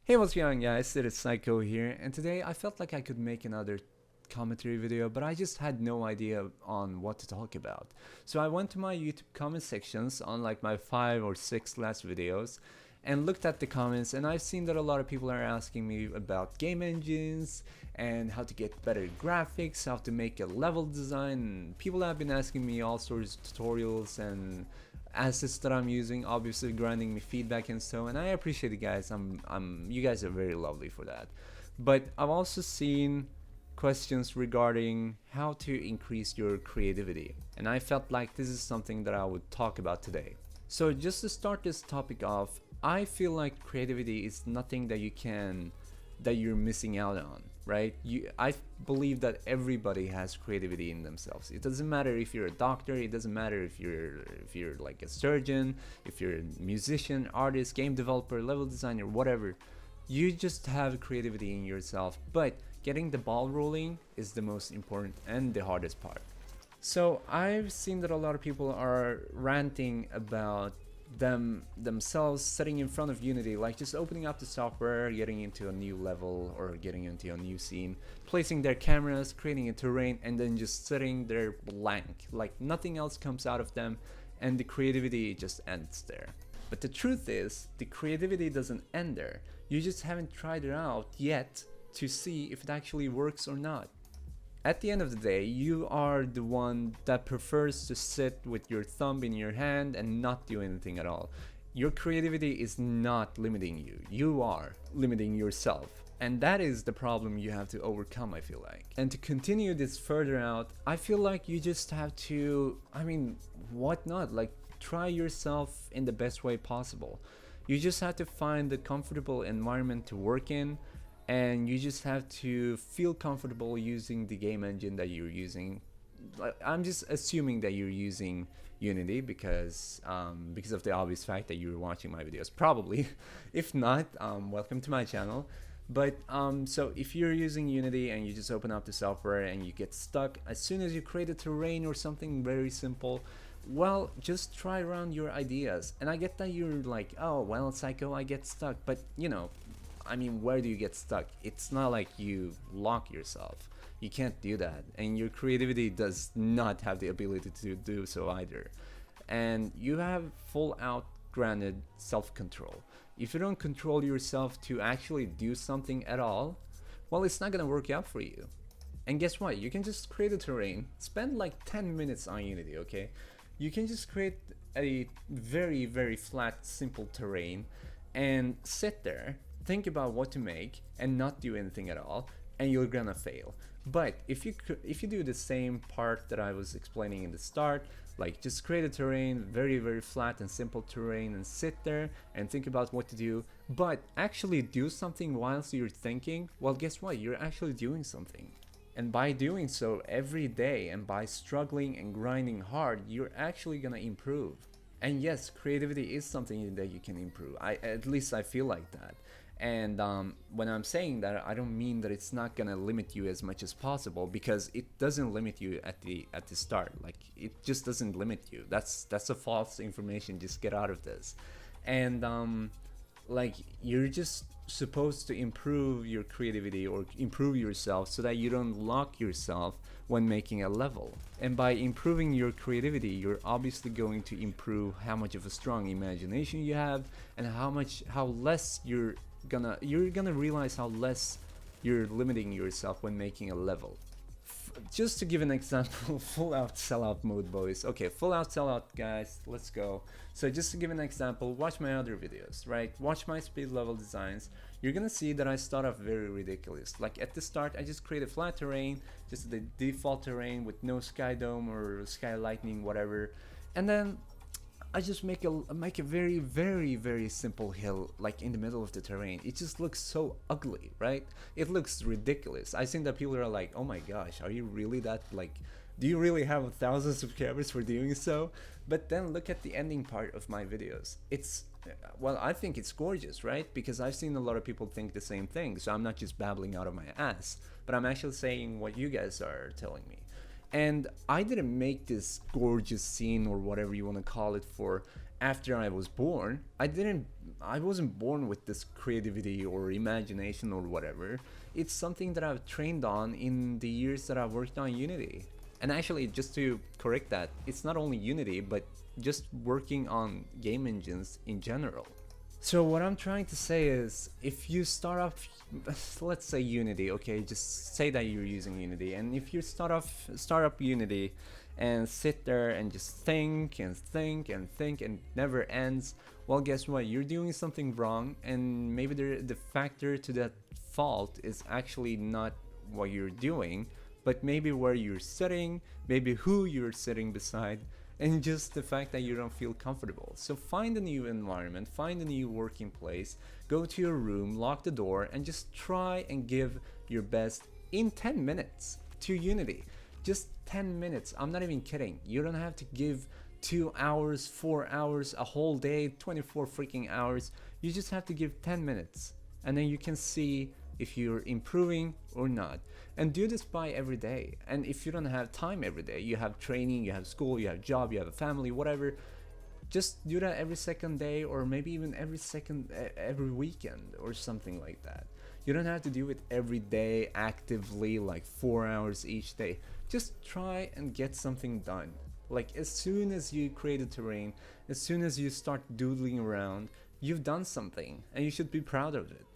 Hey, what's going on, guys? It is Psycho here, and today I felt like I could make another commentary video, but I just had no idea on what to talk about. So I went to my YouTube comment sections on like my 5 or 6 last videos and looked at the comments, and I've seen that a lot of people are asking me about game engines and how to get better graphics, how to make a level design. People have been asking me all sorts of tutorials and assets that I'm using, obviously granting me feedback and so, and I appreciate it, guys. You guys are very lovely for that. But I've also seen questions regarding how to increase your creativity, and I felt like this is something that I would talk about today. So just to start this topic off, I feel like creativity is nothing that you're missing out on, right? I believe that everybody has creativity in themselves. It doesn't matter if you're a doctor, it doesn't matter if you're like a surgeon, if you're a musician, artist, game developer, level designer, whatever. You just have creativity in yourself, but getting the ball rolling is the most important and the hardest part. So I've seen that a lot of people are ranting about themselves sitting in front of Unity, like just opening up the software, getting into a new level or getting into a new scene, placing their cameras, creating a terrain, and then just sitting there blank, like nothing else comes out of them, and the creativity just ends there. But the truth is, the creativity doesn't end there. You just haven't tried it out yet to see if it actually works or not. At the end of the day, you are the one that prefers to sit with your thumb in your hand and not do anything at all. Your creativity is not limiting you. You are limiting yourself. And that is the problem you have to overcome, I feel like. And to continue this further out, I feel like you just have to, what not? Like, try yourself in the best way possible. You just have to find a comfortable environment to work in, and you just have to feel comfortable using the game engine that you're using. I'm just assuming that you're using Unity because of the obvious fact that you're watching my videos, probably. If not, welcome to my channel. But so if you're using Unity and you just open up the software and you get stuck, as soon as you create a terrain or something very simple, well, just try around your ideas. And I get that you're like, oh well, Psycho, I get stuck, but where do you get stuck? It's not like you lock yourself. You can't do that, and your creativity does not have the ability to do so either. And you have full out granted self-control. If you don't control yourself to actually do something at all, well, it's not gonna work out for you. And guess what? You can just create a terrain, spend like 10 minutes on Unity, okay? You can just create a very, very flat, simple terrain and sit there, think about what to make, and not do anything at all, and you're gonna fail. But if you do the same part that I was explaining in the start, like just create a terrain, very, very flat and simple terrain, and sit there and think about what to do, but actually do something whilst you're thinking, well, guess what? You're actually doing something. And by doing so every day and by struggling and grinding hard, you're actually gonna improve. And yes, creativity is something that you can improve. At least I feel like that. And when I'm saying that, I don't mean that it's not gonna limit you as much as possible, because it doesn't limit you at the start. Like, it just doesn't limit you. That's a false information. Just get out of this. And like, you're just supposed to improve your creativity or improve yourself so that you don't lock yourself when making a level. And by improving your creativity, you're obviously going to improve how much of a strong imagination you have, and how less you're gonna realize how less you're limiting yourself when making a level. Just to give an example, full out sellout mode, boys. Okay, full out sellout, guys, let's go. So just to give an example, watch my other videos, right? Watch my speed level designs. You're gonna see that I start off very ridiculous. Like, at the start, I just create a flat terrain, just the default terrain with no sky dome or sky lightning, whatever. And then I just make a very, very, very simple hill, like in the middle of the terrain. It just looks so ugly, right? It looks ridiculous. I think that people are like, oh my gosh, are you really that, like, do you really have 1,000 subscribers for doing so? But then look at the ending part of my videos. Well, I think it's gorgeous, right? Because I've seen a lot of people think the same thing. So I'm not just babbling out of my ass, but I'm actually saying what you guys are telling me. And I didn't make this gorgeous scene or whatever you want to call it for after I was born, I wasn't born with this creativity or imagination or whatever. It's something that I've trained on in the years that I've worked on Unity. And actually, just to correct that, it's not only Unity, but just working on game engines in general. So what I'm trying to say is, if you start off, let's say Unity, okay, just say that you're using Unity, and if you start up Unity and sit there and just think and think and think and it never ends, well, guess what? You're doing something wrong, and maybe the factor to that fault is actually not what you're doing, but maybe where you're sitting, maybe who you're sitting beside, and just the fact that you don't feel comfortable. So find a new environment, find a new working place, go to your room, lock the door, and just try and give your best in 10 minutes to Unity. Just 10 minutes, I'm not even kidding. You don't have to give 2 hours, 4 hours, a whole day, 24 freaking hours. You just have to give 10 minutes, and then you can see if you're improving or not. And do this by every day. And if you don't have time every day, you have training, you have school, you have job, you have a family, whatever, just do that every second day, or maybe even every weekend or something like that. You don't have to do it every day actively, like 4 hours each day. Just try and get something done. Like, as soon as you create a terrain, as soon as you start doodling around, you've done something and you should be proud of it.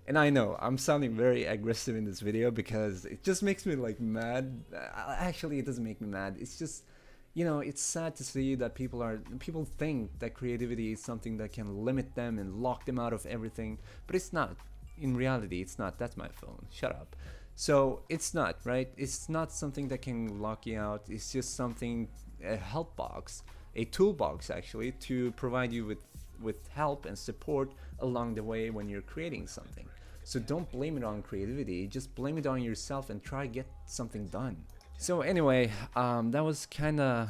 And I know I'm sounding very aggressive in this video because it just makes me like mad. Actually, it doesn't make me mad. It's just, you know, it's sad to see that people think that creativity is something that can limit them and lock them out of everything, but it's not. In reality, it's not. That's my phone. Shut up. So it's not, right? It's not something that can lock you out. It's just something, a help box, a toolbox actually, to provide you with help and support along the way when you're creating something. So don't blame it on creativity, just blame it on yourself and try get something done. So anyway, that was kinda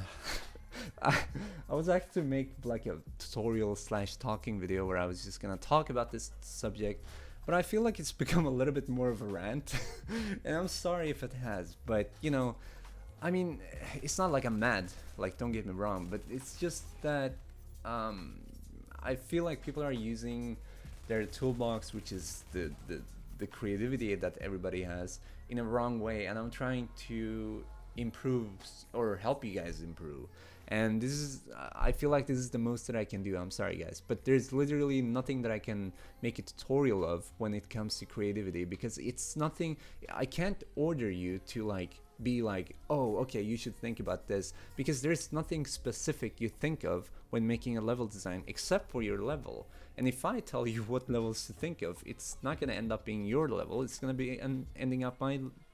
I was actually to make like a tutorial / talking video where I was just gonna talk about this subject, but I feel like it's become a little bit more of a rant and I'm sorry if it has, but you know, I mean, it's not like I'm mad, like, don't get me wrong, but it's just that I feel like people are using their toolbox, which is the creativity that everybody has, in a wrong way, and I'm trying to improve or help you guys improve. And this is, I feel like this is the most that I can do. I'm sorry guys, but there's literally nothing that I can make a tutorial of when it comes to creativity, because it's nothing. I can't order you to like be like, oh okay, you should think about this, because there's nothing specific you think of when making a level design except for your level. And if I tell you what levels to think of, it's not going to end up being your level, it's going to be ending up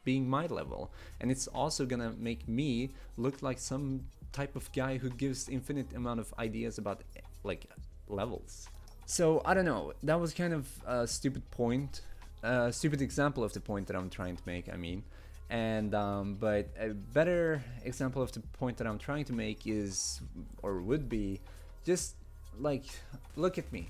being my level, and it's also going to make me look like some type of guy who gives infinite amount of ideas about like levels. So I don't know, that was kind of a stupid point, stupid example of the point that I'm trying to make, I mean. And but a better example of the point that I'm trying to make is, or would be, just like, look at me.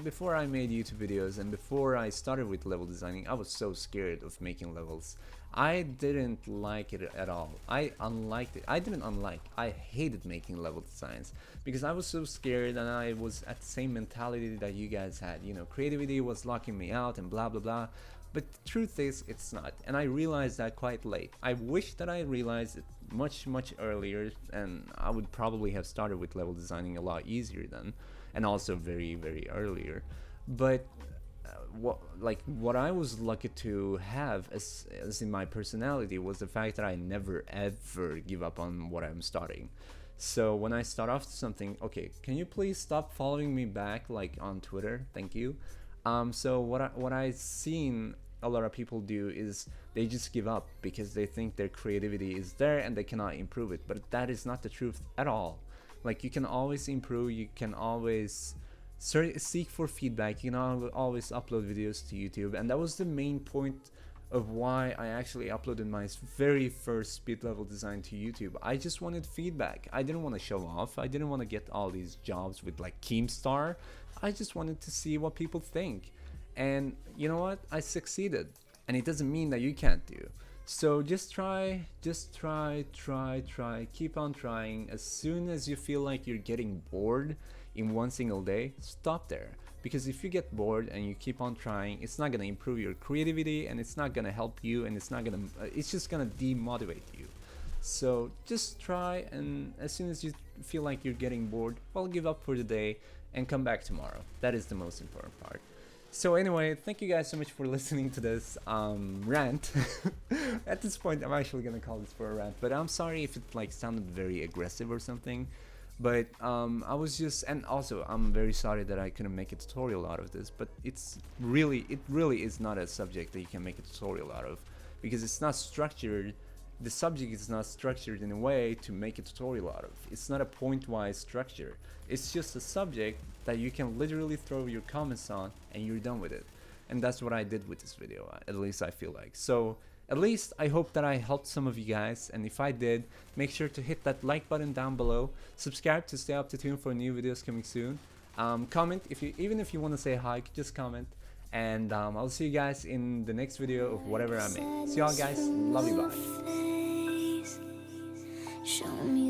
Before I made YouTube videos and before I started with level designing, I was so scared of making levels. I didn't like it at all. I unliked it. I didn't unlike, I hated making level designs because I was so scared, and I was at the same mentality that you guys had, you know, creativity was locking me out and blah blah blah. But the truth is, it's not, and I realized that quite late. I wish that I realized it much much earlier, and I would probably have started with level designing a lot easier then, and also very earlier. But what I was lucky to have as in my personality was the fact that I never ever give up on what I'm starting. So when I start off something, okay, can you please stop following me back like on Twitter? Thank you. So what I've seen a lot of people do is they just give up because they think their creativity is there and they cannot improve it. But that is not the truth at all. Like, you can always improve, you can always seek for feedback, you can always upload videos to YouTube. And that was the main point of why I actually uploaded my very first speed level design to YouTube. I just wanted feedback. I didn't want to show off. I didn't want to get all these jobs with like Keemstar. I just wanted to see what people think. And you know what? I succeeded. And it doesn't mean that you can't do. So just try, keep on trying. As soon as you feel like you're getting bored, in one single day, stop there. Because if you get bored and you keep on trying, it's not gonna improve your creativity, and it's not gonna help you, and it's just gonna demotivate you. So just try, and as soon as you feel like you're getting bored, well, give up for the day and come back tomorrow. That is the most important part. So anyway, thank you guys so much for listening to this rant. At this point, I'm actually gonna call this for a rant, but I'm sorry if it like sounded very aggressive or something. But I was just, and also I'm very sorry that I couldn't make a tutorial out of this. But it really is not a subject that you can make a tutorial out of, because it's not structured. The subject is not structured in a way to make a tutorial out of. It's not a point-wise structure. It's just a subject that you can literally throw your comments on and you're done with it. And that's what I did with this video, at least I feel like. So at least I hope that I helped some of you guys, and if I did, make sure to hit that like button down below, subscribe to stay up to tune for new videos coming soon, comment even if you want to say hi, just comment, and I'll see you guys in the next video of whatever I make. See y'all guys, love you, bye. Show me